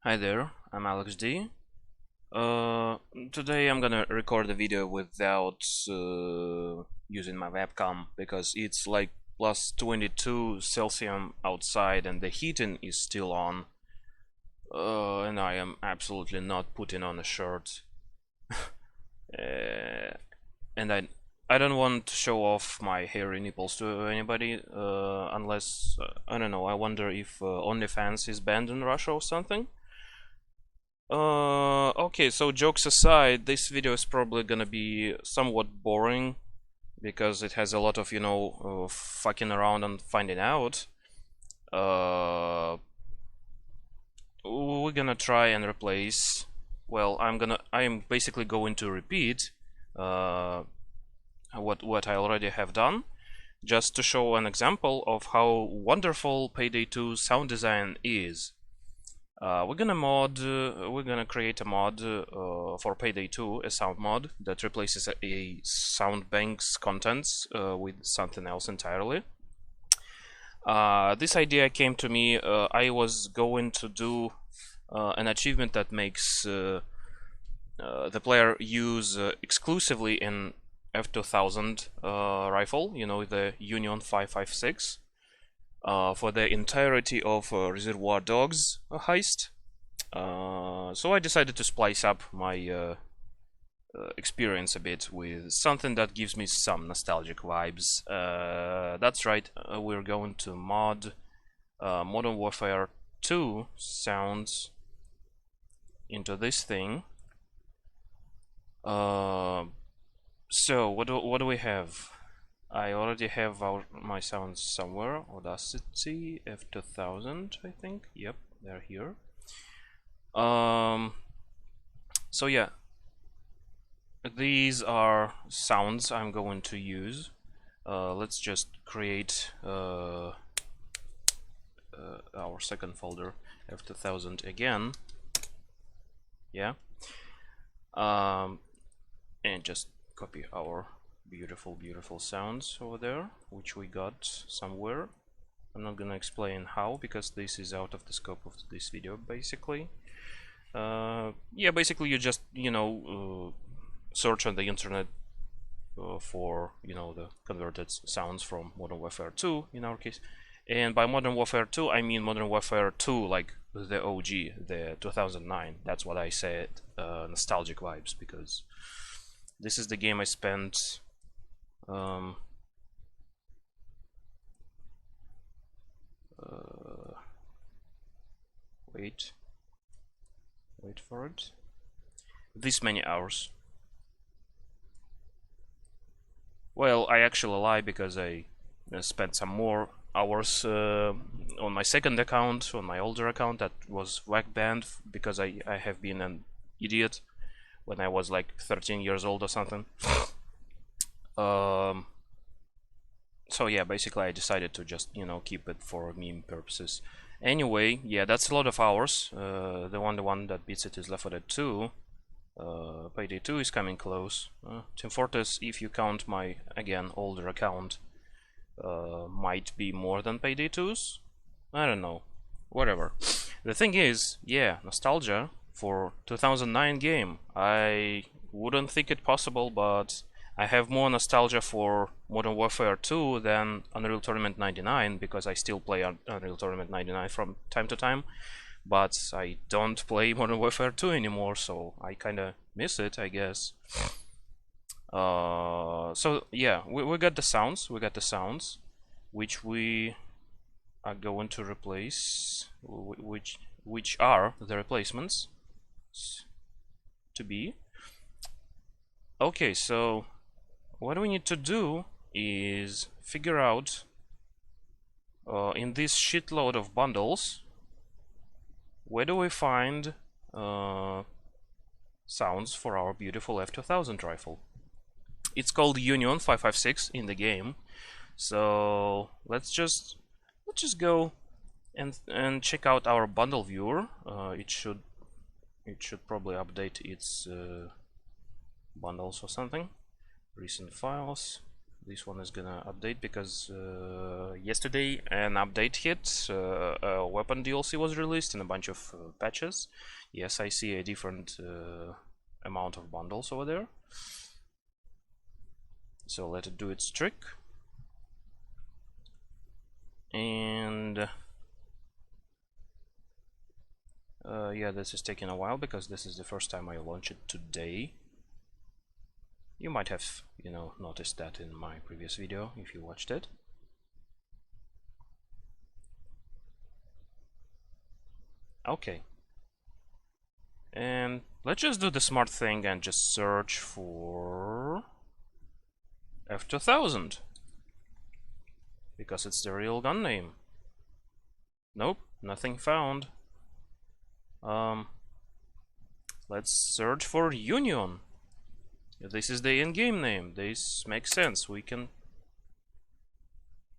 Hi there, I'm Alex D. Uh, Today I'm gonna record the video without using my webcam because it's like plus 22 Celsius outside and the heating is still on. And I am absolutely not putting on a shirt. And I don't want to show off my hairy nipples to anybody unless I don't know. I wonder if OnlyFans is banned in Russia or something. Okay, so jokes aside, this video is probably gonna be somewhat boring because it has a lot of, fucking around and finding out. We're gonna try and replace. Well, I am basically going to repeat what I already have done, just to show an example of how wonderful Payday 2 sound design is. We're gonna create a mod for Payday 2, a sound mod that replaces a sound bank's contents with something else entirely. This idea came to me. I was going to do an achievement that makes the player use exclusively an F2000 rifle, the Union 556. For the entirety of Reservoir Dogs heist. So I decided to splice up my experience a bit with something that gives me some nostalgic vibes. That's right, we're going to mod Modern Warfare 2 sounds into this thing. So what do we have? I already have my sounds somewhere. Audacity, F2000, I think. Yep, they're here. So yeah, these are sounds I'm going to use. Let's just create our second folder, F2000 again. Yeah. And just copy our beautiful sounds over there, which we got somewhere. I'm not gonna explain how because this is out of the scope of this video, basically. Yeah, basically you just search on the internet for the converted sounds from Modern Warfare 2 in our case. And by Modern Warfare 2 I mean Modern Warfare 2 like the OG, the 2009. That's what I said, nostalgic vibes, because this is the game I spent wait for it. This many hours. Well, I actually lie because I spent some more hours on my second account, on my older account that was whack banned because I have been an idiot when I was like 13 years old or something. So yeah, basically I decided to just keep it for meme purposes. Anyway, yeah, that's a lot of hours. The one that beats it is Left 4 Dead 2. Payday 2 is coming close. Team Fortress, if you count my again older account, might be more than Payday 2's. I don't know. Whatever. The thing is, yeah, nostalgia for 2009 game. I wouldn't think it possible, but I have more nostalgia for Modern Warfare 2 than Unreal Tournament 99 because I still play Unreal Tournament 99 from time to time, but I don't play Modern Warfare 2 anymore, so I kinda miss it, I guess. So yeah, we got the sounds, which we are going to replace, which are the replacements to be. Okay, so what we need to do is figure out in this shitload of bundles, where do we find sounds for our beautiful F2000 rifle. It's called Union 556 in the game, so let's just go and check out our bundle viewer. It should probably update its bundles or something. Recent files. this one is gonna update because yesterday an update hit. A weapon DLC was released and a bunch of patches. Yes, I see a different amount of bundles over there. So let it do its trick. And yeah, this is taking a while because this is the first time I launch it today. You might have, you know, noticed that in my previous video if you watched it. Okay. And let's just do the smart thing and just search for F2000 because it's the real gun name. Nope, nothing found. Let's search for Union. This is the in-game name. This makes sense. We can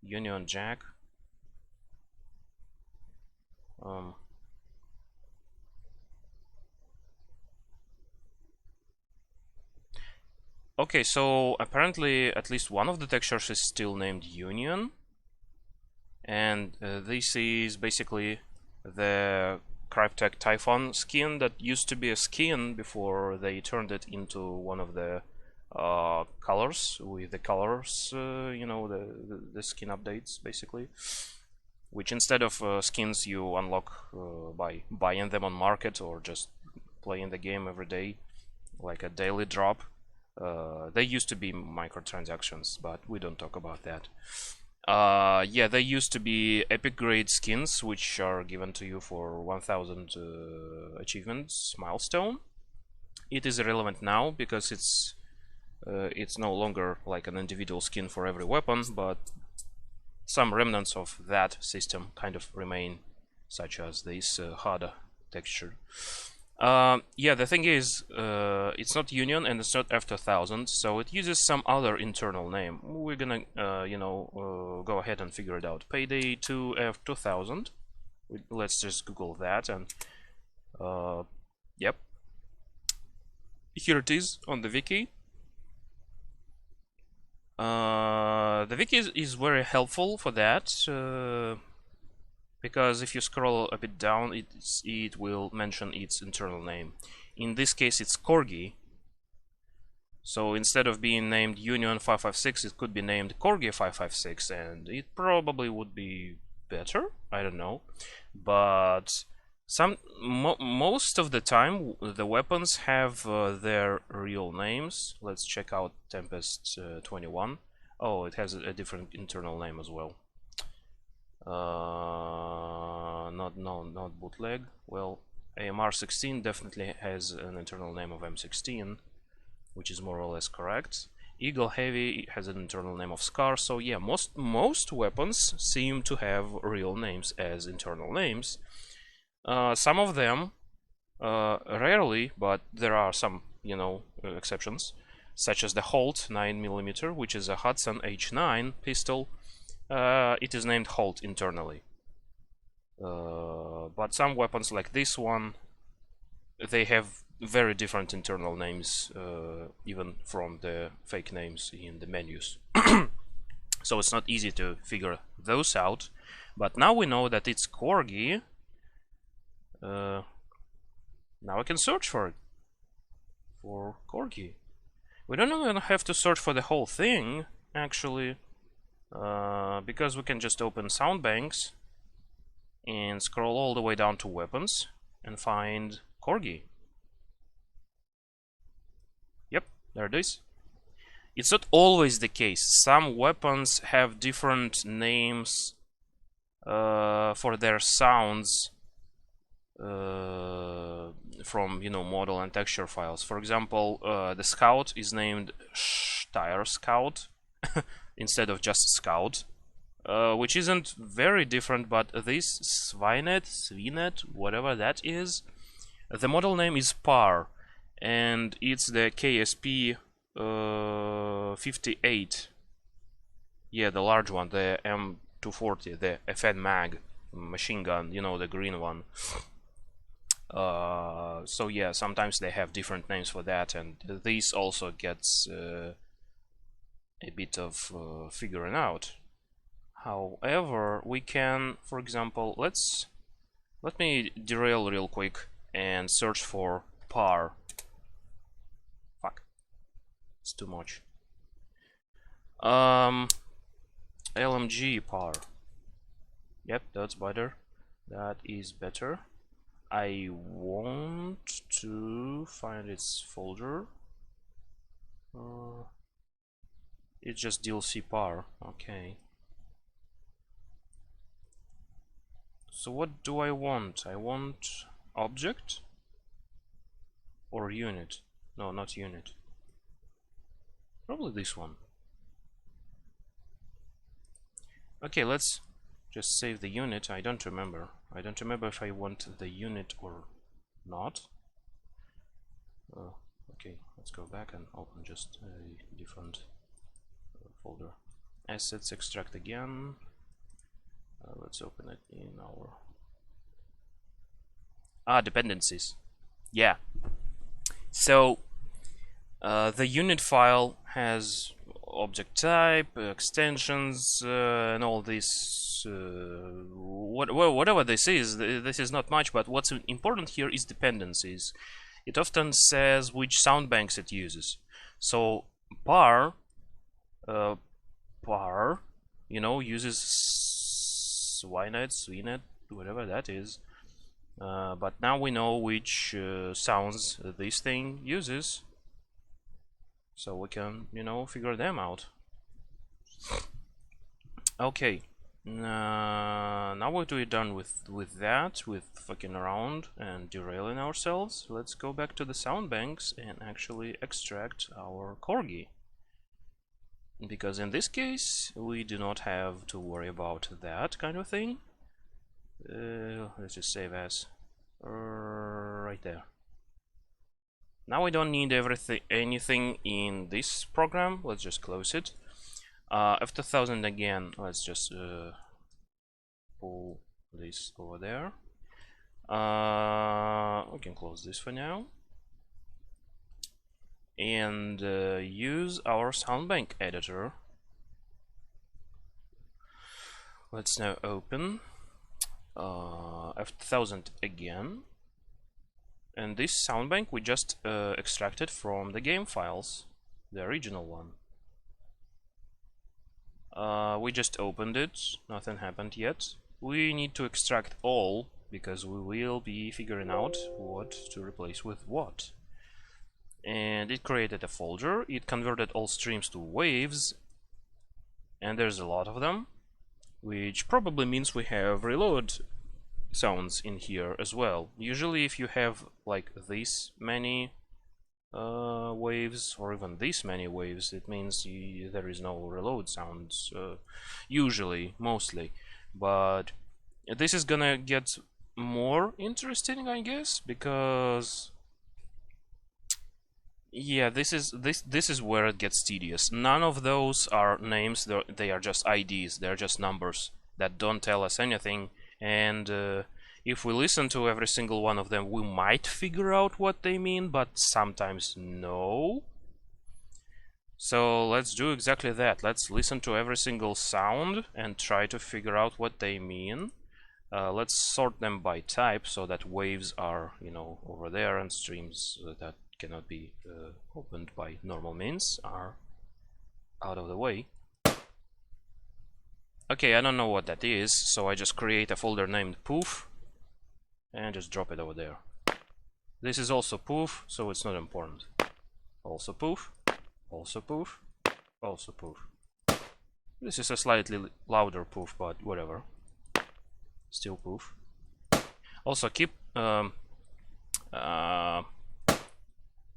Union Jack. Okay, so apparently at least one of the textures is still named Union, and this is basically the Cryptek Typhon skin that used to be a skin before they turned it into one of the colors with the colors, you know, the skin updates basically, which instead of skins you unlock by buying them on market or just playing the game every day, like a daily drop. They used to be microtransactions, but we don't talk about that. Yeah, they used to be epic grade skins, which are given to you for 1000 achievements milestone. It is irrelevant now because it's no longer like an individual skin for every weapon, but some remnants of that system kind of remain, such as this harder texture. Yeah, the thing is, it's not Union and it's not F2000, so it uses some other internal name. We're gonna, you know, go ahead and figure it out. PD2 F2000. Let's just Google that, and yep, here it is on the wiki. The wiki is very helpful for that. Because if you scroll a bit down, it will mention its internal name. In this case, it's Corgi. So instead of being named Union 556, it could be named Corgi 556, and it probably would be better. I don't know, but most of the time the weapons have their real names. Let's check out Tempest 21. Oh, it has a different internal name as well. Not bootleg. Well, AMR 16 definitely has an internal name of M16, which is more or less correct. Eagle Heavy has an internal name of Scar. So yeah, most weapons seem to have real names as internal names. Some of them rarely, but there are some, you know, exceptions, such as the Holt 9mm, which is a Hudson H9 pistol. It is named Holt internally. But some weapons like this one, they have very different internal names, even from the fake names in the menus. So it's not easy to figure those out. But now we know that it's Corgi. Now I can search for it. For Corgi. We don't even have to search for the whole thing, actually. Because we can just open sound banks and scroll all the way down to weapons and find Corgi. Yep, there it is. It's not always the case. Some weapons have different names for their sounds from, you know, model and texture files. For example, the Scout is named Steyr Scout instead of just Scout, which isn't very different, but this Svinet, whatever that is, the model name is Par, and it's the KSP 58. Yeah, the large one, the M240, the FN Mag machine gun, you know, the green one. So yeah, sometimes they have different names for that, and this also gets a bit of figuring out. However, we can, for example, let me derail real quick and search for par. Fuck, it's too much. LMG par. Yep, that's better. That is better. I want to find its folder. It's just DLC par. Okay. So what do I want? I want object or unit? No, not unit. Probably this one. Okay, let's just save the unit. I don't remember. I don't remember if I want the unit or not. Okay, let's go back and open just a different folder. Assets, extract again. Let's open it in our dependencies. Yeah. So the unit file has object type, extensions, and all this. Whatever this is not much. But what's important here is dependencies. It often says which sound banks it uses. So par, uses Ynet, Swinet, whatever that is. But now we know which sounds this thing uses, so we can, figure them out. Okay, now what we're done with that, with fucking around and derailing ourselves, let's go back to the sound banks and actually extract our corgi. Because in this case, we do not have to worry about that kind of thing. Let's just save as right there. Now we don't need anything in this program. Let's just close it. After 1000 again, let's just pull this over there. We can close this for now. And use our soundbank editor. Let's now open F1000 again, and this soundbank we just extracted from the game files, the original one. We just opened it, nothing happened yet. We need to extract all, because we will be figuring out what to replace with what. And it created a folder, it converted all streams to waves, and there's a lot of them, which probably means we have reload sounds in here as well. Usually if you have like this many waves, or even this many waves, it means there is no reload sounds, usually, mostly. But this is gonna get more interesting, I guess, because yeah, this is where it gets tedious. None of those are names, they are just IDs, they're just numbers that don't tell us anything, and if we listen to every single one of them, we might figure out what they mean, but sometimes no. So let's do exactly that. Let's listen to every single sound and try to figure out what they mean. Let's sort them by type so that waves are, over there, and streams that cannot be opened by normal means are out of the way. Okay, I don't know what that is, so I just create a folder named poof and just drop it over there. This is also poof, so it's not important. Also poof, also poof, also poof. This is a slightly louder poof, but whatever. Still poof. Also keep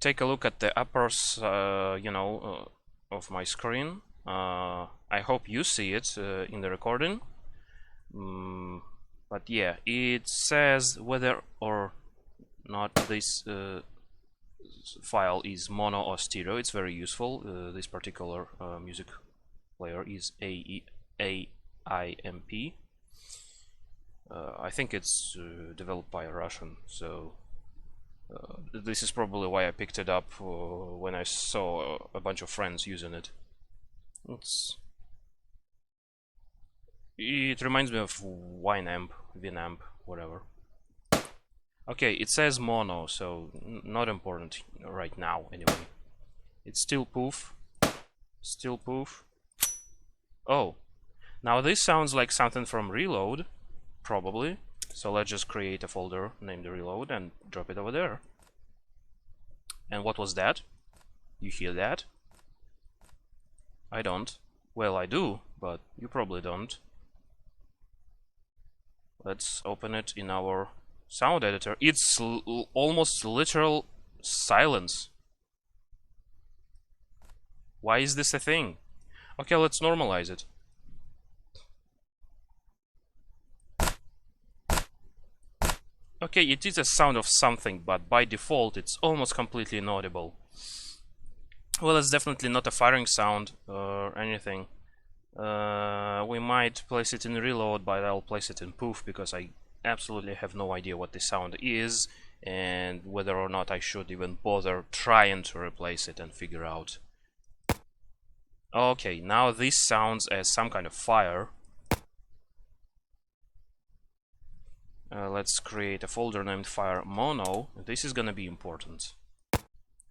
take a look at the uppers, of my screen. I hope you see it in the recording. But yeah, it says whether or not this file is mono or stereo. It's very useful. This particular music player is AIMP. I think it's developed by a Russian, so this is probably why I picked it up when I saw a bunch of friends using it. It reminds me of Winamp, Winamp, whatever. Okay, it says mono, so not important right now anyway. It's still poof. Still poof. Oh, now this sounds like something from Reload, probably. So let's just create a folder named Reload and drop it over there. And what was that? You hear that? I don't. Well, I do, but you probably don't. Let's open it in our sound editor. It's almost literal silence. Why is this a thing? Okay, let's normalize it. Okay, it is a sound of something, but by default it's almost completely inaudible. Well, it's definitely not a firing sound or anything. We might place it in Reload, but I'll place it in Poof because I absolutely have no idea what the sound is and whether or not I should even bother trying to replace it and figure out. Okay, now this sounds as some kind of fire. Let's create a folder named fire mono. This is gonna be important.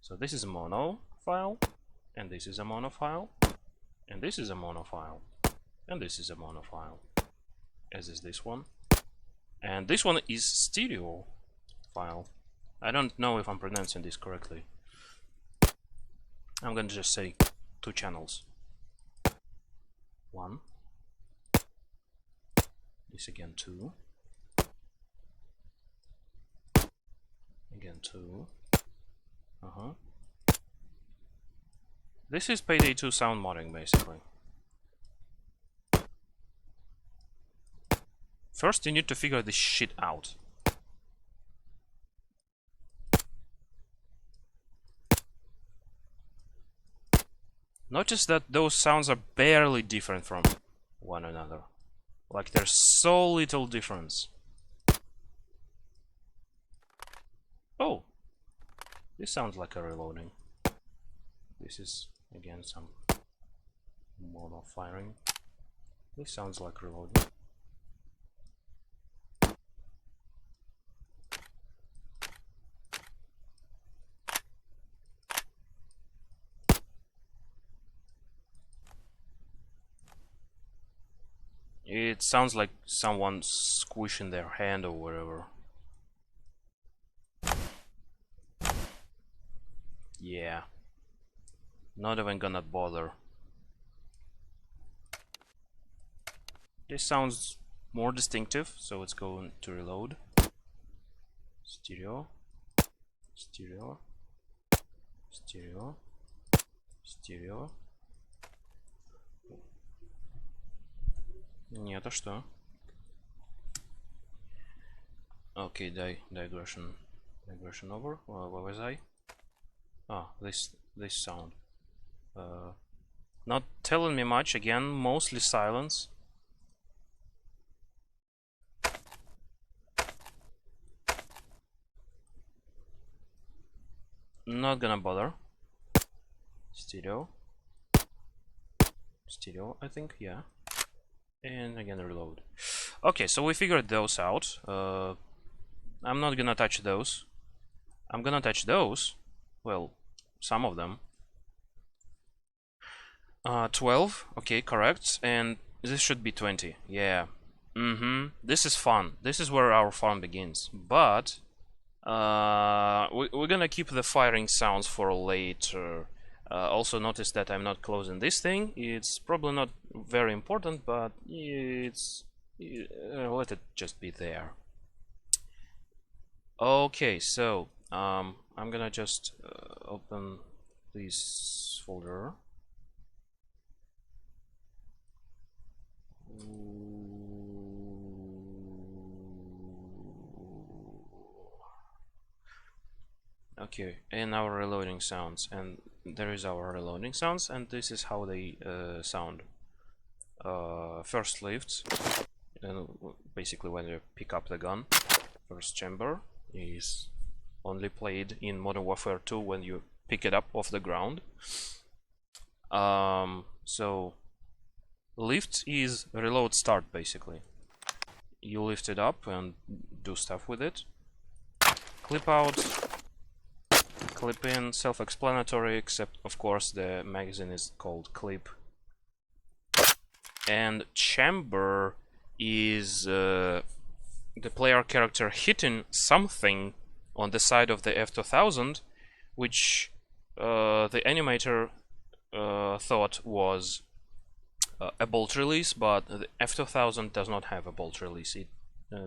So this is a mono file, and this is a mono file, and this is a mono file, and this is a mono file, as is this one. And this one is stereo file. I don't know if I'm pronouncing this correctly. I'm gonna just say 2 channels. 1. This again 2. Again 2. This is PD2 sound modding, basically. First, you need to figure this shit out. Notice that those sounds are barely different from one another. Like there's so little difference. Oh, this sounds like a reloading. This is again some mono firing. This sounds like reloading. It sounds like someone squishing their hand or whatever. Yeah. Not even gonna bother. This sounds more distinctive, so let's go to reload. Stereo. Stereo. Stereo. Stereo. Нет, а что? Okay, digression over. Where was I? Ah, this sound. Not telling me much. Again, mostly silence. Not gonna bother. Stereo. Stereo, I think, yeah. And again reload. Okay, so we figured those out. I'm not gonna touch those. I'm gonna touch those. Well, some of them. 12, okay, correct. And this should be 20, yeah. This is fun. This is where our fun begins. But we're gonna keep the firing sounds for later. Also notice that I'm not closing this thing. It's probably not very important, but it's let it just be there. Okay, so I'm gonna just open this folder. Okay, and our reloading sounds, and there is our reloading sounds, and this is how they sound. First lifts, and basically when you pick up the gun. First chamber is only played in Modern Warfare 2 when you pick it up off the ground. So lift is reload start basically. You lift it up and do stuff with it. Clip out, clip in, self-explanatory, except of course the magazine is called clip. And chamber is the player character hitting something on the side of the F2000, which the animator thought was a bolt release, but the F2000 does not have a bolt release. It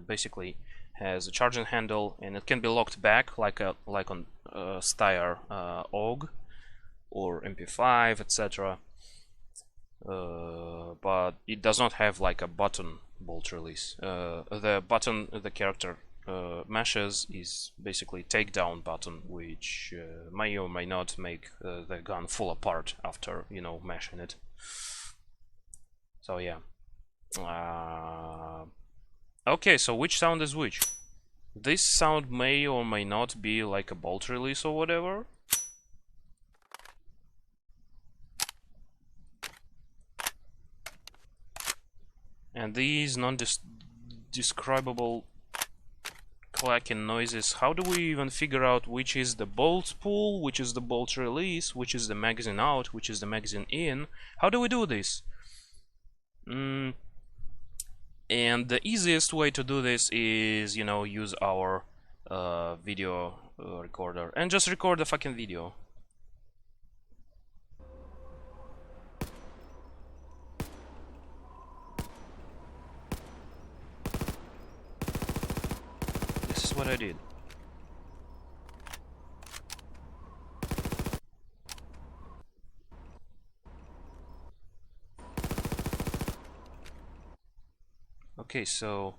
basically has a charging handle, and it can be locked back like on Steyr OG or MP5, etc. But it does not have like a button bolt release. The button the character mashes is basically takedown button, which may or may not make the gun fall apart after, you know, mashing it. So yeah. Okay, so which sound is which? This sound may or may not be like a bolt release or whatever. And these non-describable clacking noises, how do we even figure out which is the bolt pull, which is the bolt release, which is the magazine out, which is the magazine in? How do we do this? And the easiest way to do this is, you know, use our video recorder and just record the fucking video. This is what I did. Okay, so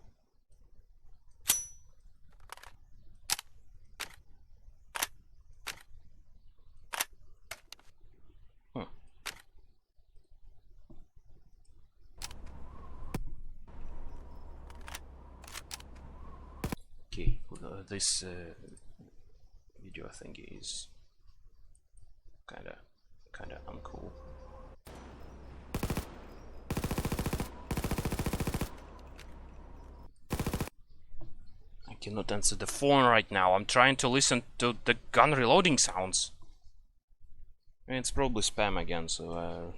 okay, this video thing is kinda uncool. I cannot answer the phone right now. I'm trying to listen to the gun reloading sounds. It's probably spam again, so I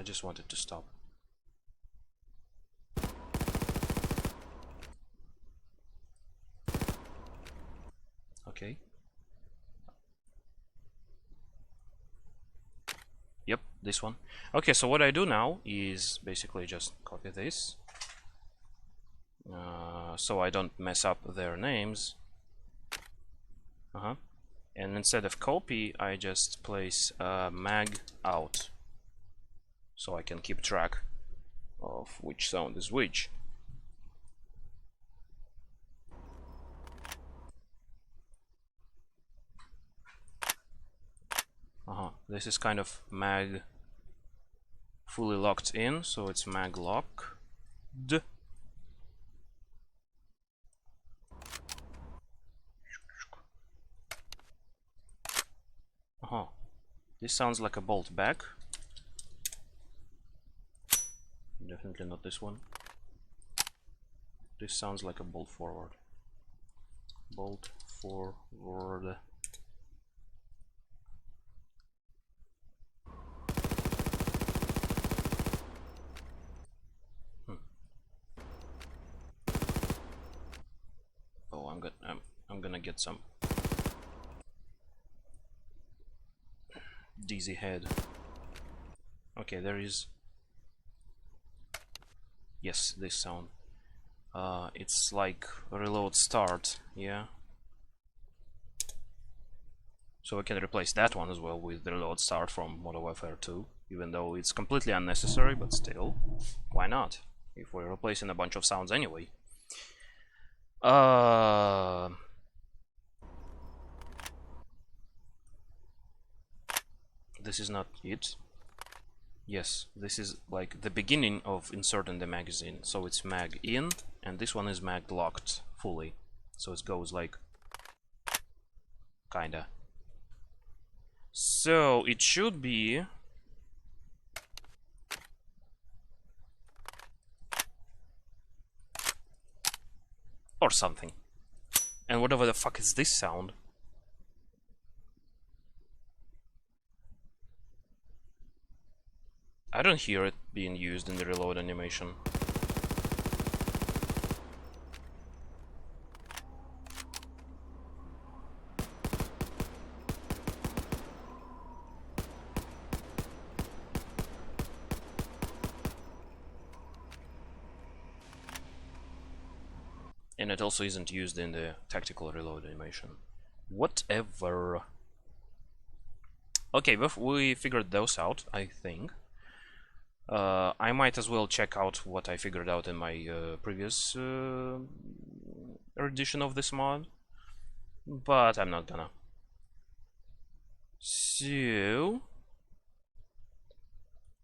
just wanted to stop. Okay. Yep, this one. Okay, so what I do now is basically just copy this, so I don't mess up their names. And instead of copy, I just place mag out, so I can keep track of which sound is which. This is kind of mag fully locked in, so it's mag locked. This sounds like a bolt back. Definitely not this one. This sounds like a bolt forward. Bolt forward. Oh, I'm gonna get some dizzy head. Okay, there is. Yes, this sound. It's like reload start, yeah. So we can replace that one as well with the reload start from Modern Warfare 2, even though it's completely unnecessary, but still, why not? If we're replacing a bunch of sounds anyway. This is not it. Yes, this is like the beginning of inserting the magazine. So it's mag in, and this one is mag locked fully. So it goes like kinda. So it should be or something. And whatever the fuck is this sound? I don't hear it being used in the reload animation. And it also isn't used in the tactical reload animation. Whatever. Okay, we figured those out, I think. I might as well check out what I figured out in my previous edition of this mod, but I'm not gonna. So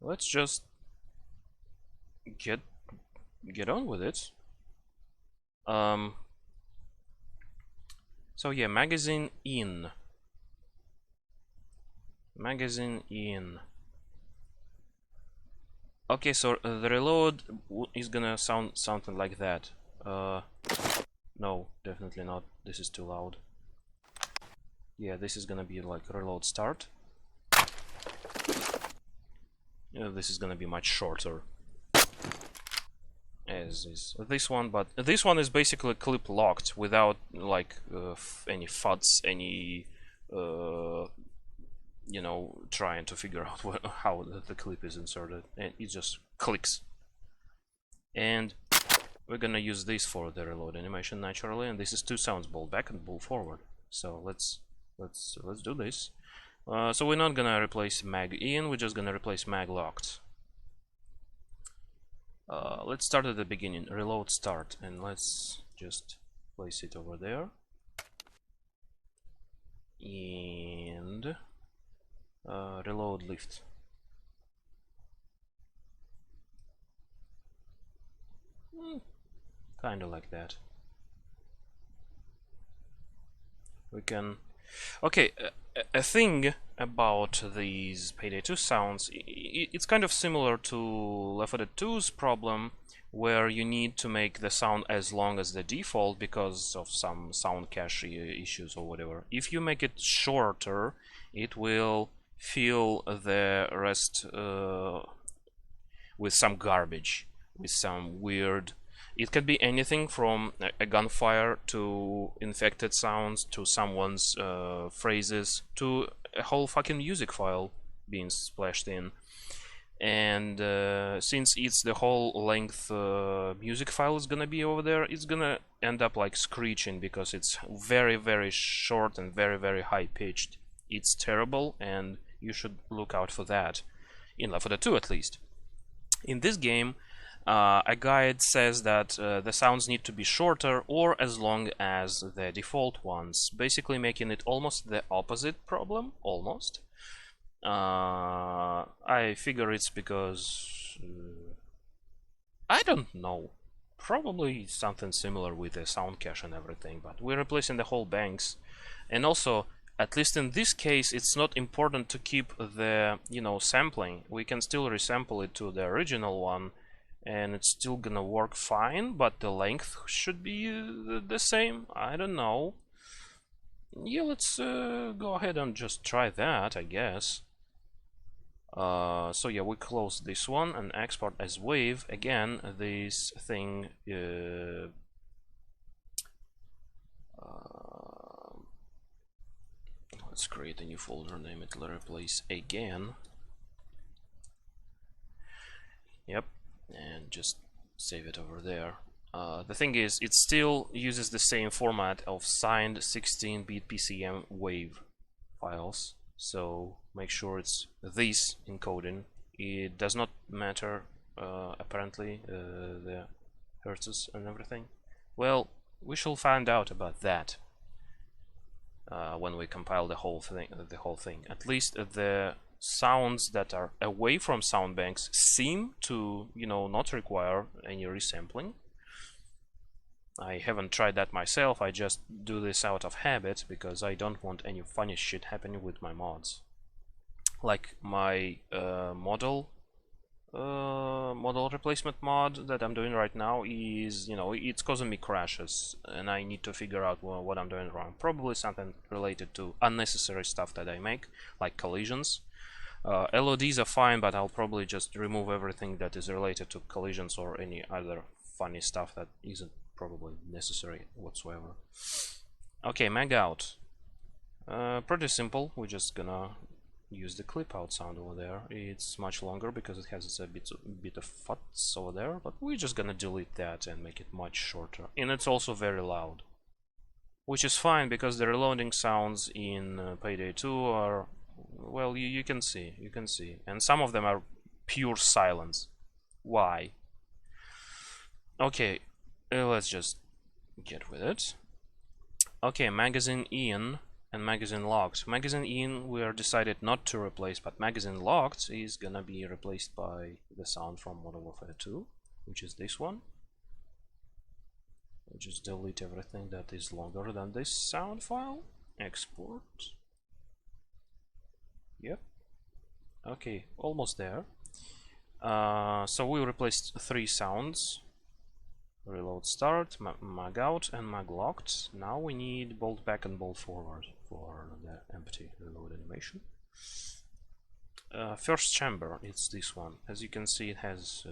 let's just get on with it. So yeah, magazine in. Okay, so the reload is gonna sound something like that. No, definitely not. This is too loud. Yeah, this is gonna be like reload start. This is gonna be much shorter, as is this one, but this one is basically clip locked without like any FUDs, any you know, trying to figure out how the clip is inserted, and it just clicks. And we're gonna use this for the reload animation naturally, and this is two sounds, ball back and ball forward. So let's do this. So we're not gonna replace mag in, we're just gonna replace mag locked. Let's start at the beginning, reload start, and let's just place it over there. And reload lift. Kind of like that. We can. Okay, a thing about these PD2 sounds, it's kind of similar to Left 4 Dead 2's problem, where you need to make the sound as long as the default because of some sound cache issues or whatever. If you make it shorter, it will fill the rest with some garbage, with some weird. It can be anything from a gunfire to infected sounds to someone's phrases to a whole fucking music file being splashed in. And since it's the whole length music file is gonna be over there, it's gonna end up like screeching because it's very, very short and very, very high pitched. It's terrible, and you should look out for that in Left 4 Dead 2 at least. In this game, a guide says that the sounds need to be shorter or as long as the default ones, basically making it almost the opposite problem, almost. I figure it's because I don't know, probably something similar with the sound cache and everything, but we're replacing the whole banks. And also, at least in this case, it's not important to keep the, you know, sampling. We can still resample it to the original one and it's still gonna work fine, but the length should be the same. I don't know. Yeah, let's go ahead and just try that, I guess. So yeah, we close this one and export as wave. Again, this thing let's create a new folder, name it replace again. Yep, and just save it over there. The thing is, it still uses the same format of signed 16-bit PCM wave files, so make sure it's this encoding. It does not matter apparently the hertzes and everything. Well, we shall find out about that when we compile the whole thing. At least the sounds that are away from sound banks seem to, you know, not require any resampling. I haven't tried that myself. I just do this out of habit because I don't want any funny shit happening with my mods. Like my model model replacement mod that I'm doing right now is, it's causing me crashes, and I need to figure out what I'm doing wrong. Probably something related to unnecessary stuff that I make, like collisions. LODs are fine, but I'll probably just remove everything that is related to collisions or any other funny stuff that isn't probably necessary whatsoever. Okay, mag out. Pretty simple. We're just gonna use the clip out sound over there. It's much longer because it has a bit of futs over there, but we're just gonna delete that and make it much shorter. And it's also very loud, which is fine because the reloading sounds in PD2 are, well, you can see, and some of them are pure silence. Why? Okay, let's just get with it. Okay, magazine in and magazine locked. Magazine in we are decided not to replace, but magazine locked is gonna be replaced by the sound from Modern Warfare 2, which is this one. We'll just delete everything that is longer than this sound file. Export. Yep. Okay, almost there. So we replaced 3 sounds. Reload start, mag out, and mag locked. Now we need bolt back and bolt forward for the empty reload animation. First chamber, it's this one. As you can see, it has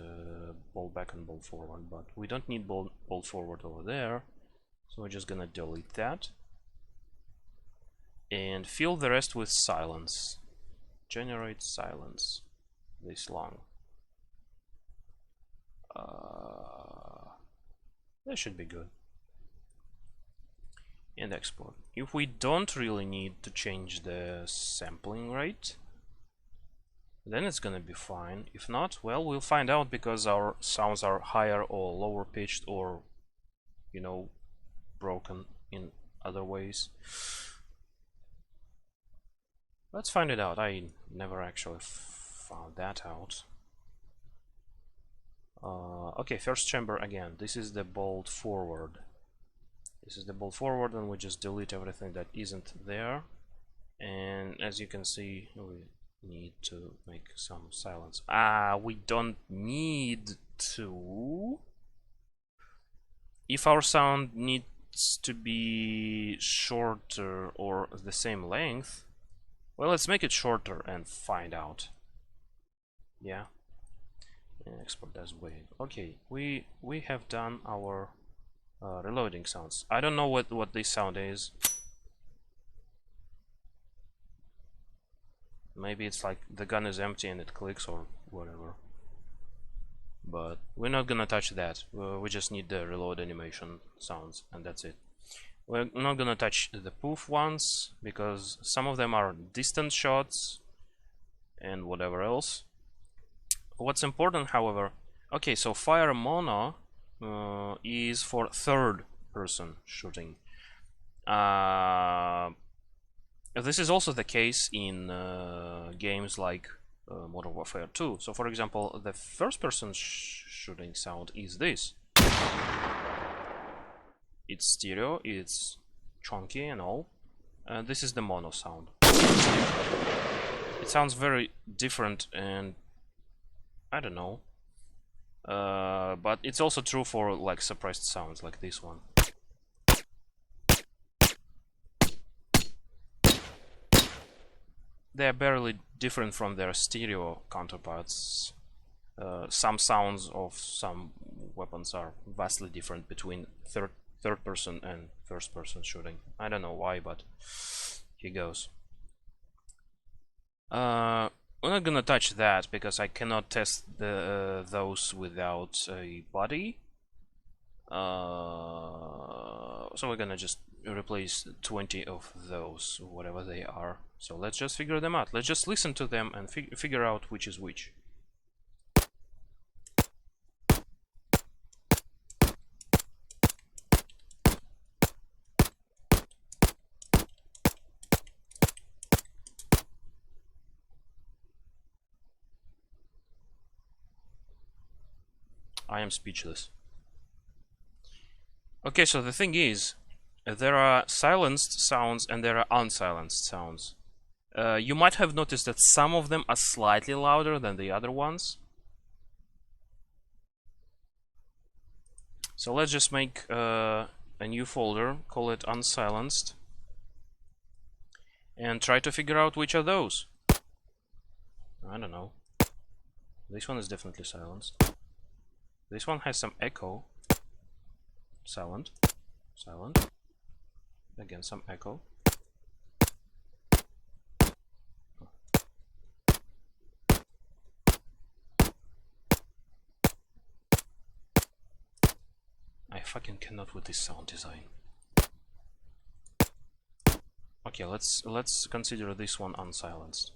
bolt back and bolt forward, but we don't need bolt forward over there, so we're just gonna delete that and fill the rest with silence. Generate silence this long. That should be good. And export. If we don't really need to change the sampling rate, then it's gonna be fine. If not, well, we'll find out because our sounds are higher or lower pitched or, broken in other ways. Let's find it out. I never actually found that out. Okay, first chamber again. This is the bolt forward. And we just delete everything that isn't there. And as you can see, we need to make some silence. We don't need to. If our sound needs to be shorter or the same length, well, let's make it shorter and find out. Yeah. Export as way. Okay, we have done our reloading sounds. I don't know what this sound is. Maybe it's like the gun is empty and it clicks or whatever. But we're not gonna touch that. We just need the reload animation sounds, and that's it. We're not gonna touch the poof ones because some of them are distant shots and whatever else. What's important, however, okay, so fire mono is for third person shooting. This is also the case in games like Modern Warfare 2. So for example, the first person shooting sound is this. It's stereo, it's chunky and all. This is the mono sound. It sounds very different and I don't know, but it's also true for like suppressed sounds like this one. They are barely different from their stereo counterparts. Some sounds of some weapons are vastly different between third person and first person shooting. I don't know why, but here goes. We're not gonna touch that because I cannot test those without a body. So we're gonna just replace 20 of those, whatever they are. So let's just figure them out. Let's just listen to them and figure out which is which. I am speechless. Okay, so the thing is, there are silenced sounds and there are unsilenced sounds. You might have noticed that some of them are slightly louder than the other ones. So let's just make a new folder, call it unsilenced, and try to figure out which are those. I don't know. This one is definitely silenced. This one has some echo. Silent. Silent. Again, some echo. I fucking cannot with this sound design. Okay, let's consider this one unsilenced.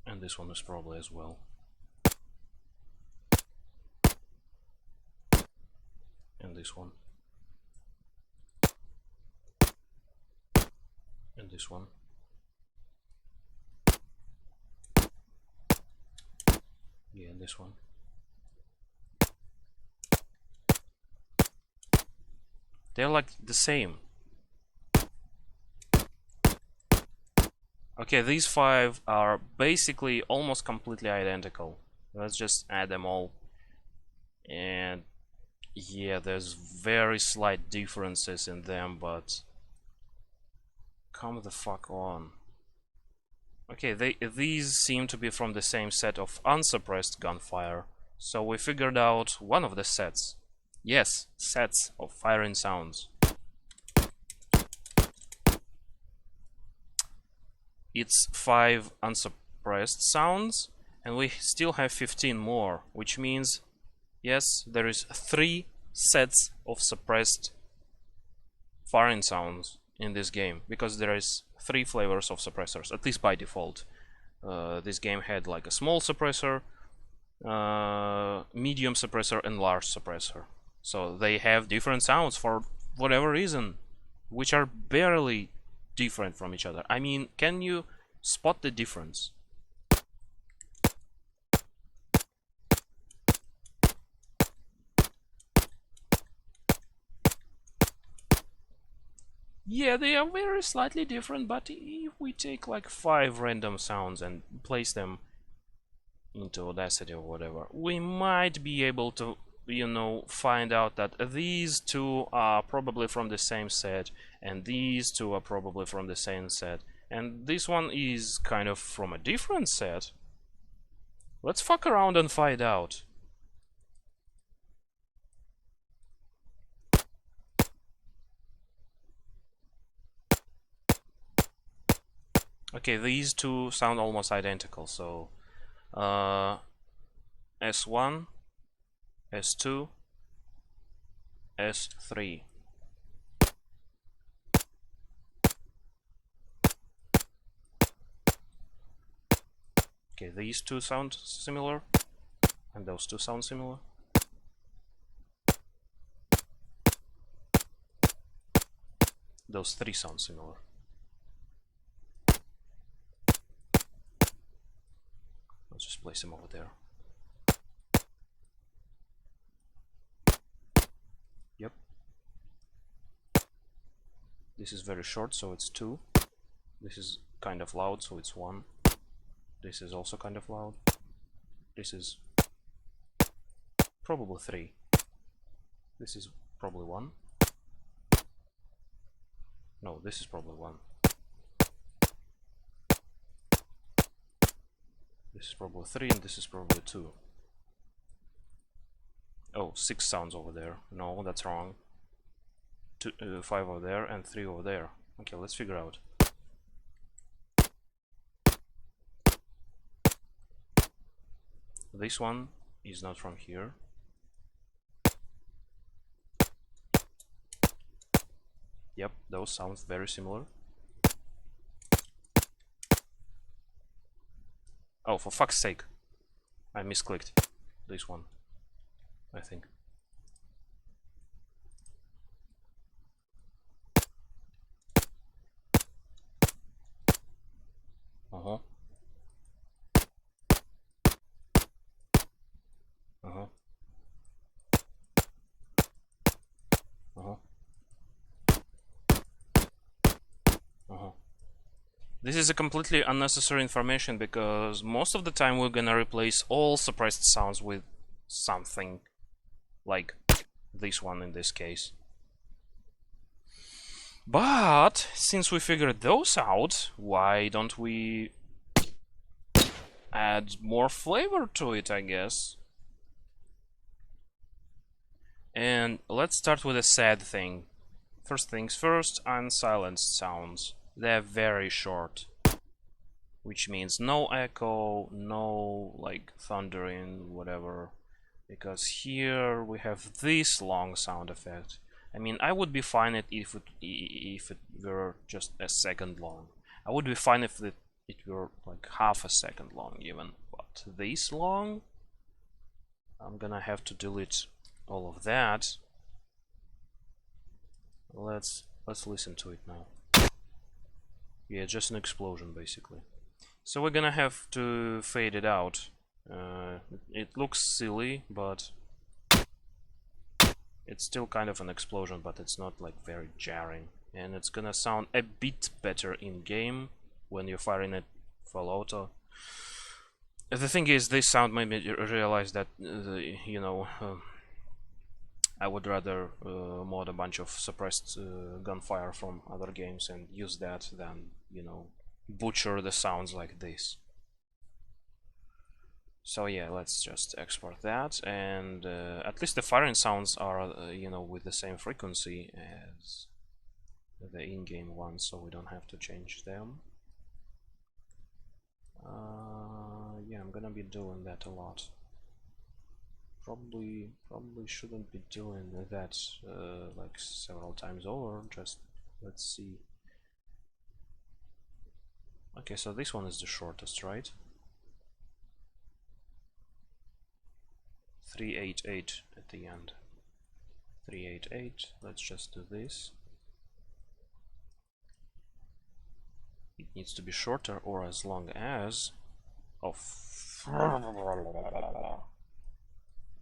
And this one is probably as well. And this one. And this one. Yeah, and this one. They're like the same. Okay, these 5 are basically almost completely identical. Let's just add them all. And yeah, there's very slight differences in them, but come the fuck on. Okay, these seem to be from the same set of unsuppressed gunfire, so we figured out one of the sets. Yes, sets of firing sounds. It's 5 unsuppressed sounds, and we still have 15 more, which means, yes, there is 3 sets of suppressed firing sounds in this game, because there is 3 flavors of suppressors, at least by default. This game had like a small suppressor, medium suppressor, and large suppressor. So they have different sounds for whatever reason, which are barely different from each other. I mean, can you spot the difference? Yeah, they are very slightly different, but if we take like 5 random sounds and place them into Audacity or whatever, we might be able to, you know, find out that these 2 are probably from the same set, and these 2 are probably from the same set, and this one is kind of from a different set. Let's fuck around and find out. Okay, these 2 sound almost identical, so S1, S2, S3. Okay, these 2 sound similar, and those 2 sound similar. Those 3 sound similar. Let's just place them over there. Yep. This is very short, so it's 2. This is kind of loud, so it's 1. This is also kind of loud. This is probably 3. This is probably 1. No, this is probably 1. This is probably 3, and this is probably 2. Oh, 6 sounds over there. No, that's wrong. 5 over there and 3 over there. Okay, let's figure out. This one is not from here. Yep, those sound very similar. Oh, for fuck's sake. I misclicked this one, I think. Uh-huh. Uh-huh. Uh-huh. Uh-huh. This is a completely unnecessary information, because most of the time we're gonna replace all suppressed sounds with something like this one in this case. But since we figured those out, why don't we add more flavor to it, I guess? And let's start with a sad thing. First things first, unsilenced sounds. They're very short, which means no echo, no like thundering, whatever. Because here we have this long sound effect. I mean, I would be fine if it were just a second long. I would be fine if it were like half a second long even. But this long, I'm gonna have to delete all of that. Let's listen to it now. Yeah, just an explosion basically. So we're gonna have to fade it out. It looks silly, but it's still kind of an explosion, but it's not like very jarring, and it's gonna sound a bit better in game when you're firing it full auto. The thing is, this sound made me realize that you know, I would rather mod a bunch of suppressed gunfire from other games and use that than, you know, butcher the sounds like this. So yeah, let's just export that, and at least the firing sounds are, you know, with the same frequency as the in-game ones, so we don't have to change them. Yeah, I'm gonna be doing that a lot. Probably shouldn't be doing that like several times over. Just let's see. Okay, so this one is the shortest, right? 388 at the end. 388. Let's just do this. It needs to be shorter or as long as. Oh,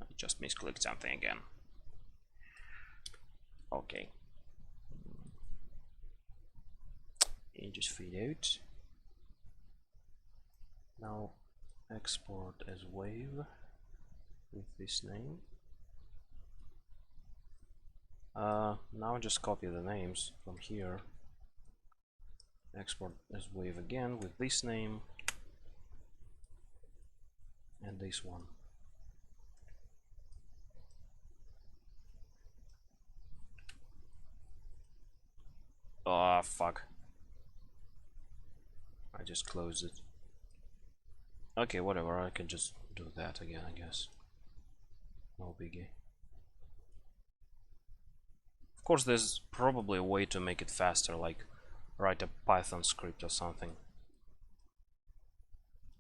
I just misclicked something again. Okay. And just fade out. Now export as wave with this name. Now just copy the names from here. Export as wave again with this name and this one. Oh fuck. I just closed it. Okay, whatever, I can just do that again, I guess. No biggie. Of course, there's probably a way to make it faster, like write a Python script or something.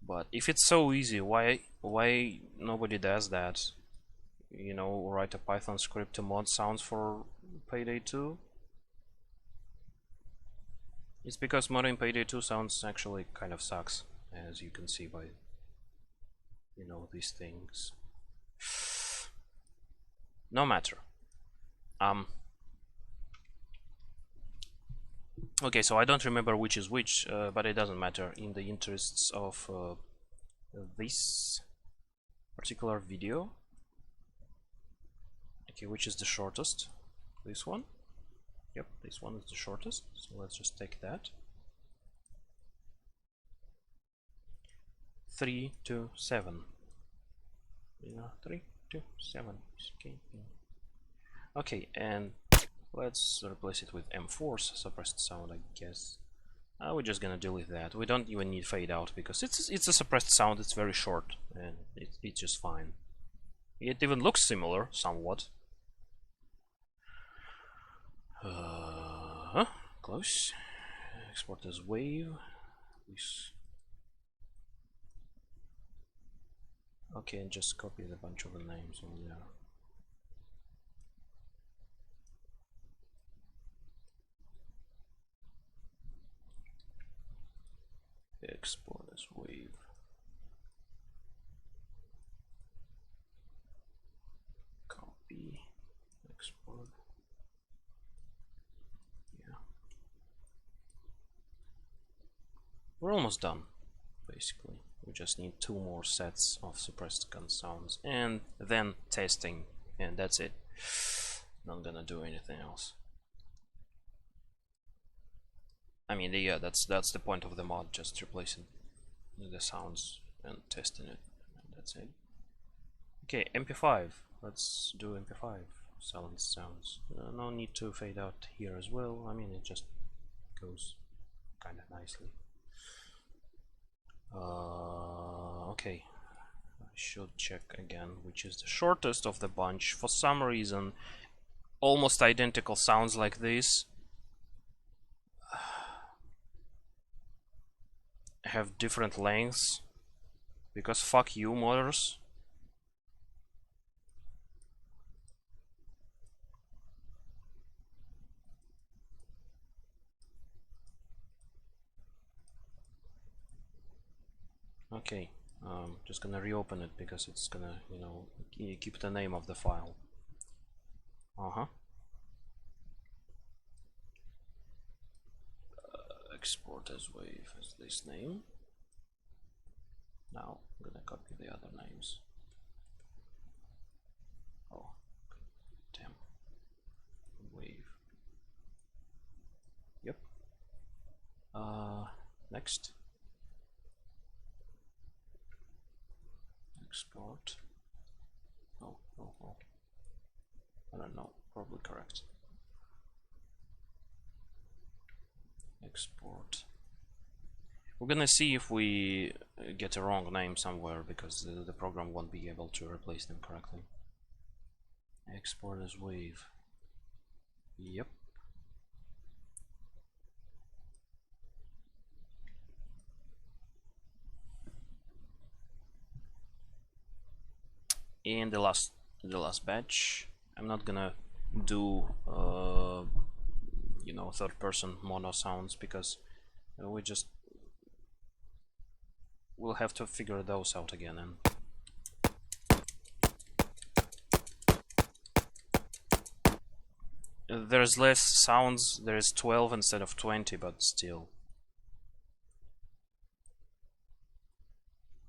But if it's so easy, why nobody does that? You know, write a Python script to mod sounds for Payday 2? It's because modding Payday 2 sounds actually kind of sucks, as you can see by, you know, these things. No matter. Okay, so I don't remember which is which, but it doesn't matter in the interests of this particular video. Okay, which is the shortest? This one? Yep, this one is the shortest, so let's just take that. 3 to 7. 3 to 7. Okay. Okay, and let's replace it with M4's suppressed sound, I guess. We're just gonna delete that. We don't even need fade out because it's a suppressed sound. It's very short and it's just fine. It even looks similar somewhat. Close. Export as wave. This. Okay, and just copy the bunch of the names over there. Export as wave. Copy. Export. Yeah. We're almost done, basically. We just need 2 more sets of suppressed gun sounds and then testing and that's it. Not gonna do anything else. I mean, yeah, that's the point of the mod, just replacing the sounds and testing it, and that's it. Okay, MP5. Let's do MP5. Silence sounds. No need to fade out here as well. I mean, it just goes kind of nicely. Okay, I should check again which is the shortest of the bunch. For some reason, almost identical sounds like this have different lengths, because fuck you, modders. Okay, just gonna reopen it because it's gonna, you know, keep the name of the file. Export as wave as this name. Now I'm gonna copy the other names. Oh, damn. Wave. Yep. Next. Export. Oh. I don't know. Probably correct. Export. We're gonna see if we get a wrong name somewhere, because the program won't be able to replace them correctly. Export as wave. Yep. And the last batch. I'm not gonna do you know, third-person mono sounds, because we'll have to figure those out again. And there's less sounds. There's 12 instead of 20, but still,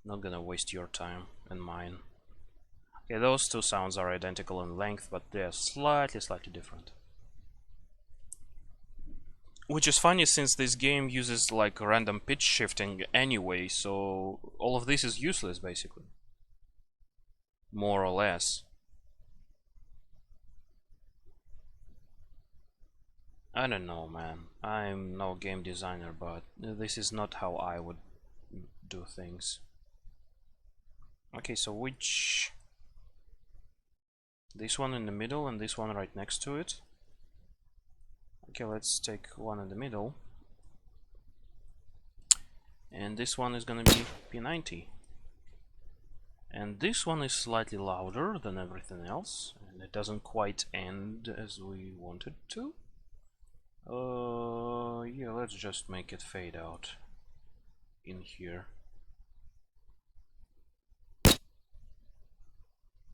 not gonna waste your time and mine. Okay, those two sounds are identical in length, but they're slightly different. Which is funny, since this game uses like random pitch shifting anyway, so all of this is useless basically. More or less. I don't know, man. I'm no game designer, but this is not how I would do things. Okay, so which... This one in the middle and this one right next to it? Okay, let's take one in the middle. And this one is gonna be P90. And this one is slightly louder than everything else, and it doesn't quite end as we wanted to. Yeah, let's just make it fade out in here.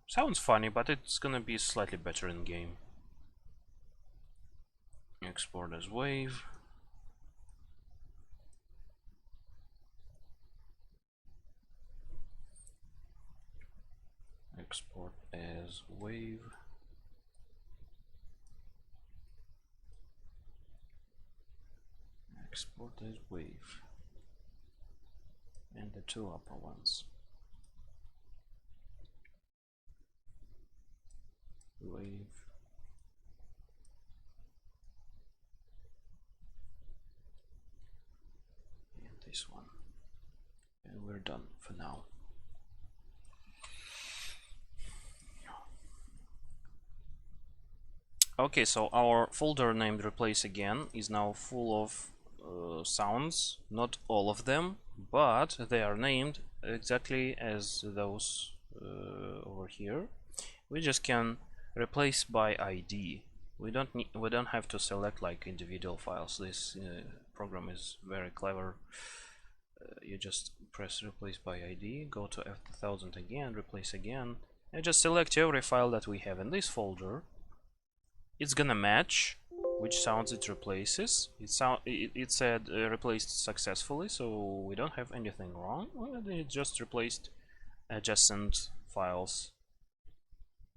Sounds funny, but it's gonna be slightly better in game. Export as wave. Export as wave. Export as wave. And the two upper ones. Wave. And this one. And we're done for now. Okay, so our folder named replace again is now full of sounds, not all of them, but they are named exactly as those over here. We just can replace by ID. We don't have to select like individual files. This program is very clever. You just press replace by ID, go to F1000 again, replace again, and just select every file that we have in this folder. It's gonna match which sounds it replaces. It said replaced successfully, so we don't have anything wrong. It just replaced adjacent files.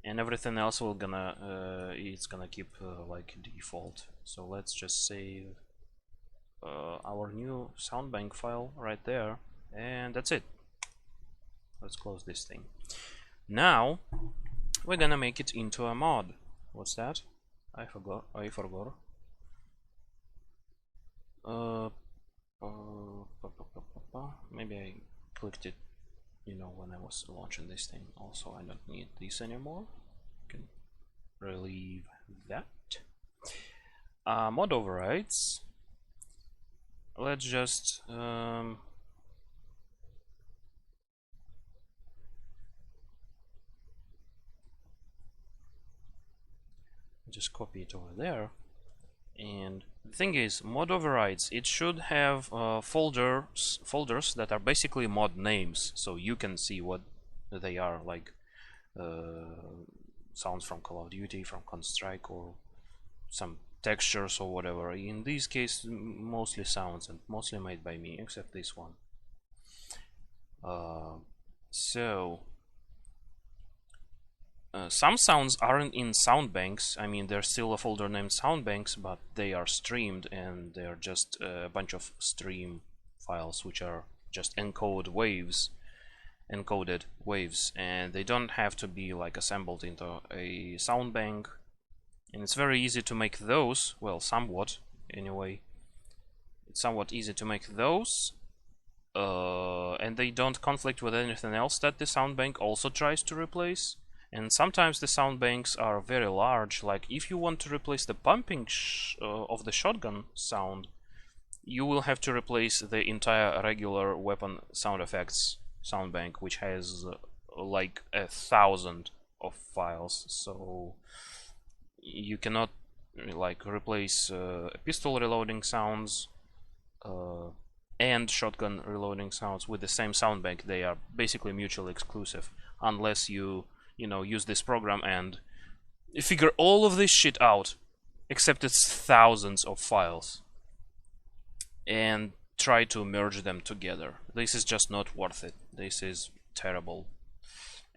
and everything else will gonna it's gonna keep like default. So let's just save our new soundbank file right there, and that's it. Let's close this thing. Now we're gonna make it into a mod. What's that? I forgot. Maybe I clicked it, you know, when I was launching this thing. Also, I don't need this anymore. Can relieve that. Mod overrides. Let's just copy it over there. And the thing is, mod overrides, it should have folders that are basically mod names, so you can see what they are, like sounds from Call of Duty, from Counter-Strike, or some textures or whatever. In this case, mostly sounds, and mostly made by me, except this one. Some sounds aren't in sound banks. I mean, there's still a folder named sound banks, but they are streamed, and they're just a bunch of stream files which are just encoded waves, and they don't have to be like assembled into a sound bank. And it's very easy to make those, well, somewhat anyway. It's somewhat easy to make those, and they don't conflict with anything else that the sound bank also tries to replace. And sometimes the sound banks are very large, like if you want to replace the pumping of the shotgun sound, you will have to replace the entire regular weapon sound effects sound bank, which has like 1,000 of files. So you cannot like replace pistol reloading sounds and shotgun reloading sounds with the same sound bank. They are basically mutually exclusive, unless you know, use this program and figure all of this shit out, except it's thousands of files, and try to merge them together. This is just not worth it. This is terrible.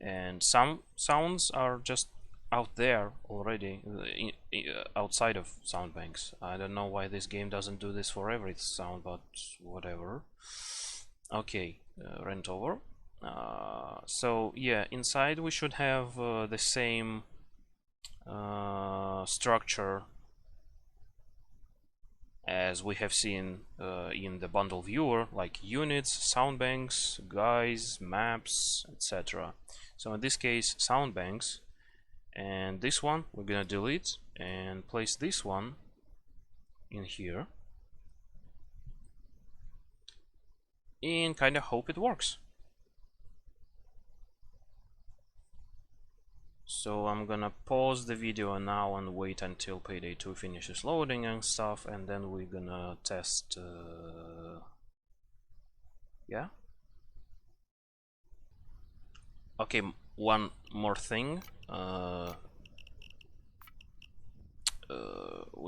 And some sounds are just out there already, outside of sound banks. I don't know why this game doesn't do this for every sound, but whatever. Okay, rent over. So yeah, inside we should have the same structure as we have seen in the bundle viewer, like units, sound banks, guys, maps, etc. So in this case, sound banks, and this one we're gonna delete and place this one in here, and kind of hope it works. So I'm gonna pause the video now and wait until PD2 finishes loading and stuff, and then we're gonna test. Yeah. Okay, one more thing. We're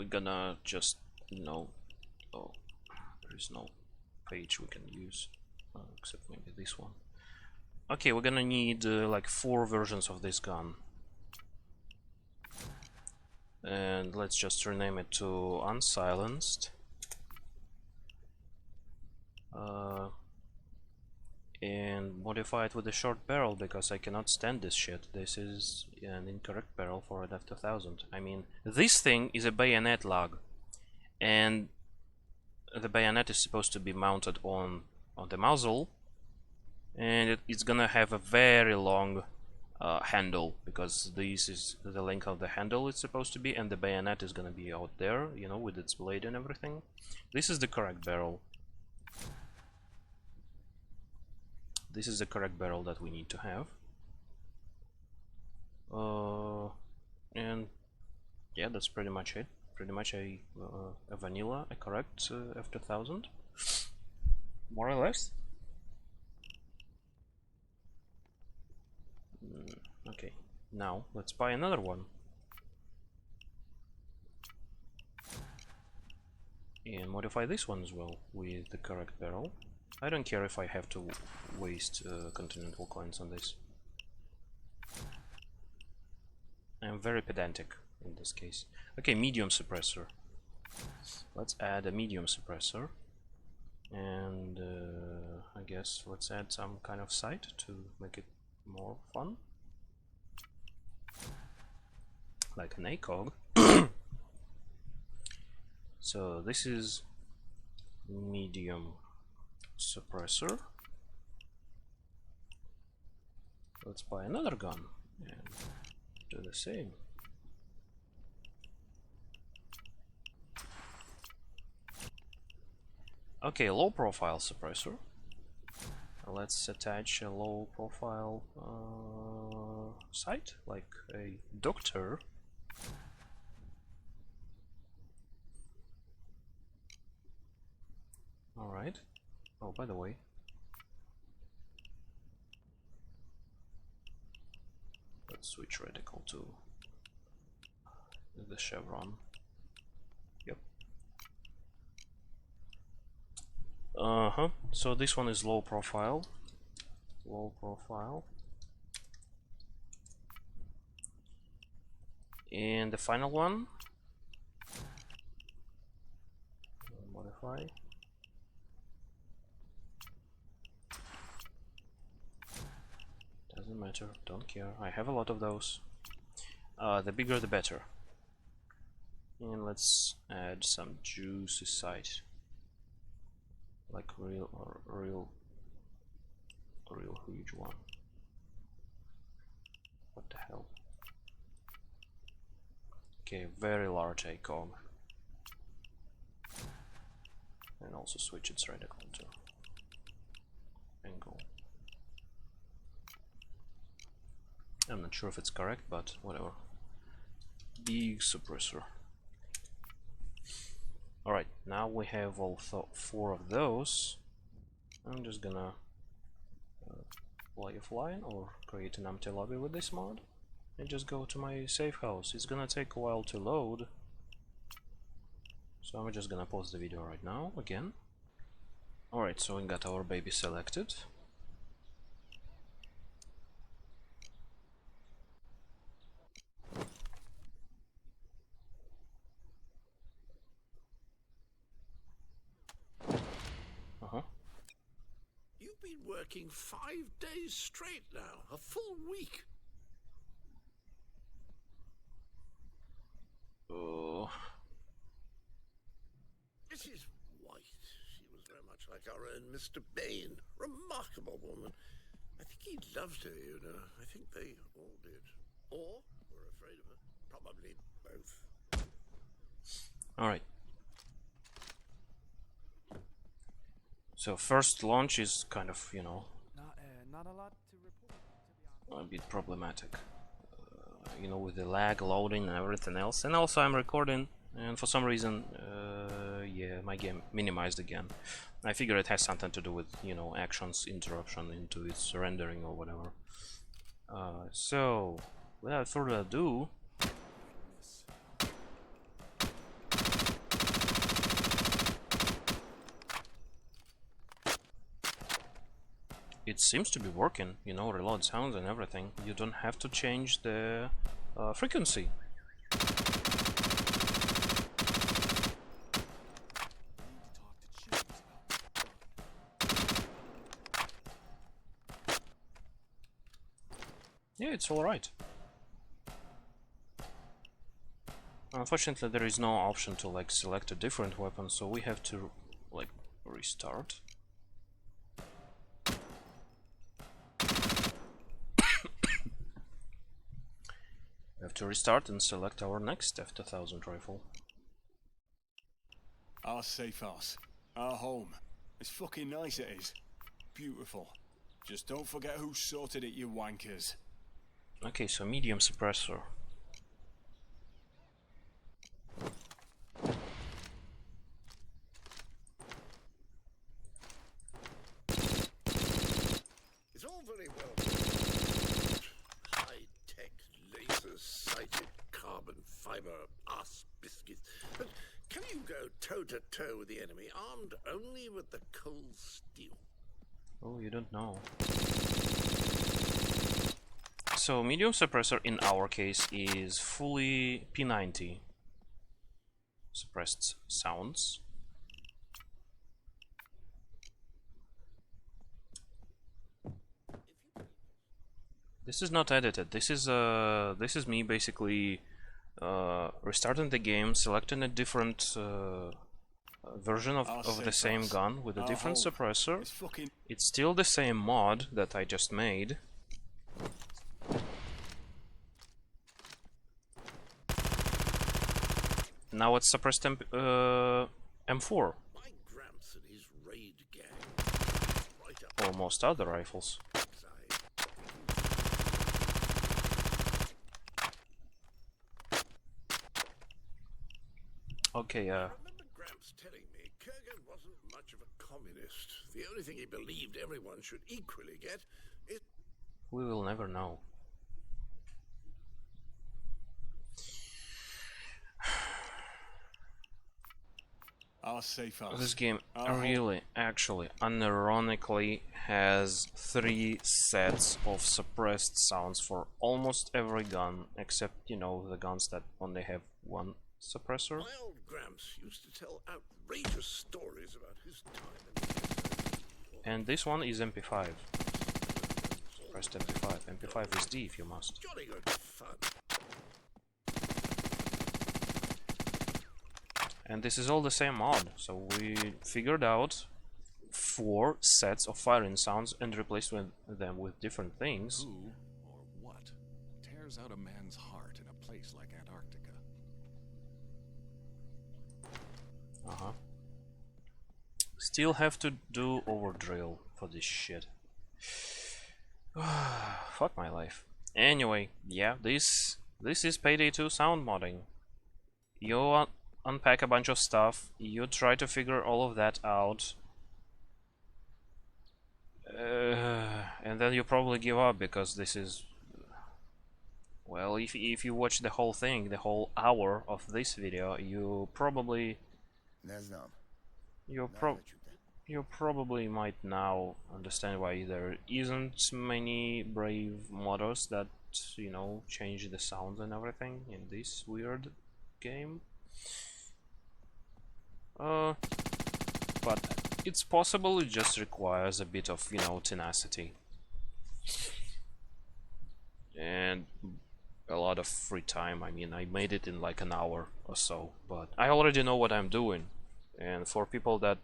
gonna just, you know, oh, there is no page we can use except maybe this one. Okay, we're gonna need like 4 versions of this gun. And let's just rename it to Unsilenced. And modify it with a short barrel, because I cannot stand this shit. This is an incorrect barrel for an F2000. I mean, this thing is a bayonet lug, and the bayonet is supposed to be mounted on the muzzle, and it's gonna have a very long handle, because this is the length of the handle it's supposed to be, and the bayonet is gonna be out there, you know, with its blade and everything. This is the correct barrel. This is the correct barrel that we need to have. And yeah, that's pretty much it. Pretty much a vanilla, a correct F2000, more or less. Okay, now let's buy another one and modify this one as well with the correct barrel. I don't care if I have to waste continental coins on this. I'm very pedantic in this case. Okay, medium suppressor. Let's add a medium suppressor. And I guess let's add some kind of sight to make it more fun. Like an ACOG. So this is medium suppressor. Let's buy another gun and do the same. Okay, low profile suppressor. Let's attach a low profile sight, like a doctor. Alright. Oh, by the way, let's switch reticle to the chevron. Yep. So this one is low profile. Low profile. And the final one, modify. Doesn't matter, don't care. I have a lot of those. The bigger the better. And let's add some juicy sight. Like real huge one. What the hell? Okay, very large ACOG. And also switch its reticle to angle. I'm not sure if it's correct, but whatever. Big suppressor. Alright, now we have all 4 of those. I'm just gonna play offline or create an empty lobby with this mod and just go to my safe house. It's gonna take a while to load, so I'm just gonna pause the video right now again. Alright, so we got our baby selected. You've been working 5 days straight now, a full week. Oh. Mrs. White, she was very much like our own Mr. Bain. Remarkable woman. I think he loved her, you know. I think they all did. Or were afraid of her. Probably both. Alright. So first launch is kind of, you know, not a lot to report, a bit problematic. You know, with the lag, loading and everything else. And also I'm recording, and for some reason, yeah, my game minimized again. I figure it has something to do with, you know, actions interruption into its rendering or whatever. So, without further ado, it seems to be working, you know, reload sounds and everything. You don't have to change the frequency. Yeah, it's alright. Unfortunately, there is no option to like select a different weapon, so we have to like restart. We have to restart and select our next F2000 rifle. Our safe house. Our home. It's fucking nice, it is. Beautiful. Just don't forget who sorted it, you wankers. Okay, so medium suppressor. It's all very well. High-tech, laser-sighted, carbon fiber ass biscuits. But can you go toe-to-toe with the enemy, armed only with the cold steel? Oh, you don't know. So medium suppressor in our case is fully P90 suppressed sounds. This is not edited. This is me basically restarting the game, selecting a different version of the same gun with a different suppressor. It's still the same mod that I just made. Now it's suppressed M4. Or most other rifles. Okay, I remember Gramps telling me Kurgan wasn't much of a communist. The only thing he believed everyone should equally get is... We will never know. This game really, actually, unironically has 3 sets of suppressed sounds for almost every gun, except, you know, the guns that only have 1 suppressor. My old Gramps used to tell outrageous stories about his time. And this one is MP5. Suppressed MP5. MP5 is D if you must. Jolly good fun. And this is all the same mod, so we figured out 4 sets of firing sounds and replaced them with different things. Who or what tears out a man's heart in a place like Antarctica? Still have to do overdrill for this shit. Fuck my life. Anyway, yeah, this is PD2 sound modding. You unpack a bunch of stuff, you try to figure all of that out, and then you probably give up because this is... Well, if you watch the whole thing, the whole hour of this video, you probably... You probably might now understand why there isn't many brave modders that, you know, change the sounds and everything in this weird game. But it's possible, it just requires a bit of, you know, tenacity. And a lot of free time. I mean, I made it in like an hour or so, but I already know what I'm doing. And for people that,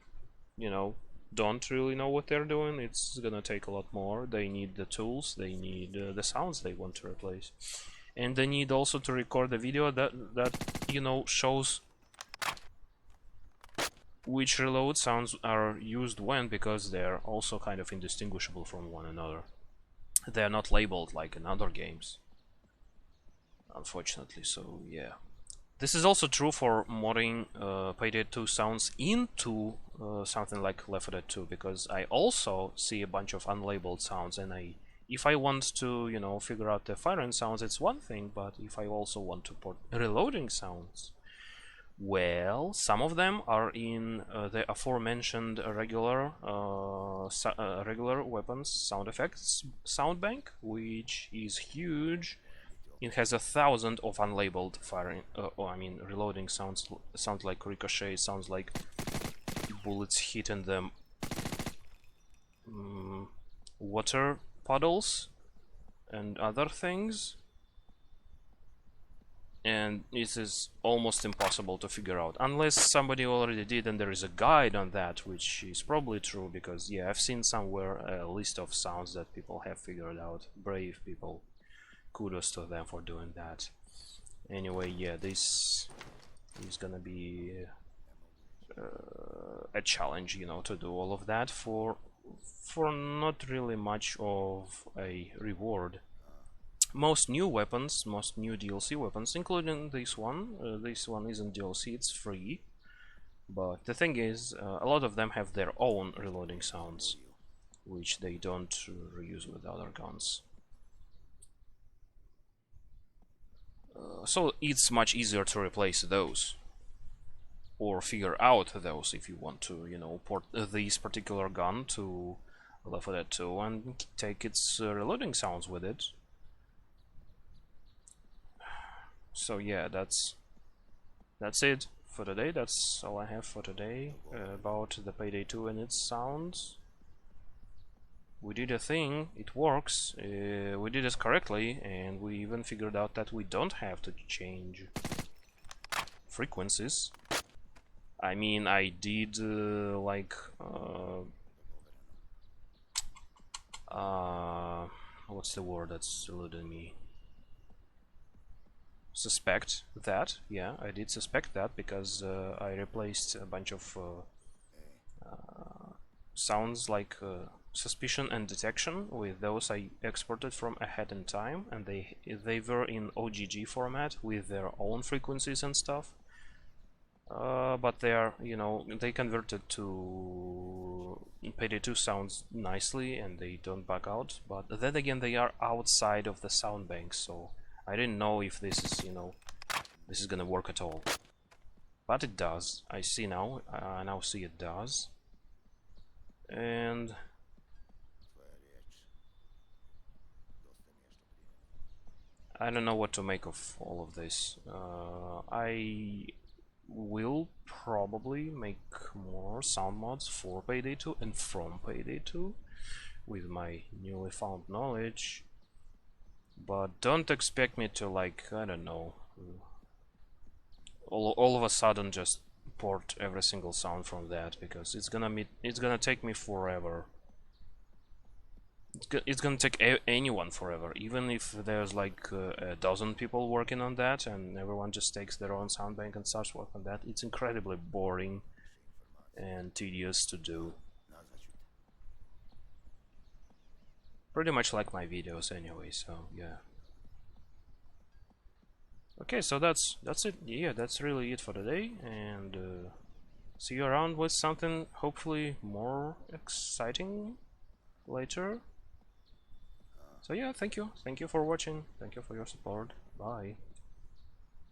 you know, don't really know what they're doing, it's gonna take a lot more. They need the tools, they need the sounds they want to replace. And they need also to record a video that you know, shows which reload sounds are used when, because they're also kind of indistinguishable from one another. They're not labeled like in other games, unfortunately, so yeah. This is also true for modding PD2 sounds into something like Left 4 Dead 2, because I also see a bunch of unlabeled sounds, and if I want to, you know, figure out the firing sounds, it's one thing, but if I also want to put reloading sounds, well, some of them are in the aforementioned regular weapons sound effects sound bank, which is huge. It has 1,000 of unlabeled firing, I mean reloading sounds. Sounds like ricochet, sounds like bullets hitting them, water puddles and other things. And it is almost impossible to figure out, unless somebody already did and there is a guide on that, which is probably true, because yeah, I've seen somewhere a list of sounds that people have figured out. Brave people. Kudos to them for doing that. Anyway, yeah, this is gonna be a challenge, you know, to do all of that for not really much of a reward. Most new weapons, most new DLC weapons, including this one isn't DLC, it's free. But the thing is, a lot of them have their own reloading sounds, which they don't reuse with other guns. So it's much easier to replace those, or figure out those if you want to, you know, port this particular gun to Left 4 Dead 2 and take its reloading sounds with it. So yeah, that's it for today. That's all I have for today about the Payday 2 and its sounds. We did a thing, it works, we did it correctly, and we even figured out that we don't have to change frequencies. I mean, I did like what's the word that's eluding me? Suspect that, yeah, I did suspect that because I replaced a bunch of sounds like suspicion and detection with those I exported from ahead in time, and they were in OGG format with their own frequencies and stuff. But they are, you know, they converted to PD2 sounds nicely and they don't bug out, but then again they are outside of the sound bank, so I didn't know if this is, you know, this is gonna work at all. But it does. I see now, I now see it does. And I don't know what to make of all of this. I will probably make more sound mods for Payday 2 and from Payday 2 with my newly found knowledge, but don't expect me to, like, I don't know, all of a sudden just port every single sound from that, because it's gonna take me forever. It's gonna take anyone forever, even if there's like a dozen people working on that and everyone just takes their own sound bank and starts working on that. It's incredibly boring and tedious to do. Pretty much like my videos anyway, so yeah. Okay, so that's it. Yeah, that's really it for today, and see you around with something hopefully more exciting later. So yeah, thank you for watching, thank you for your support, bye.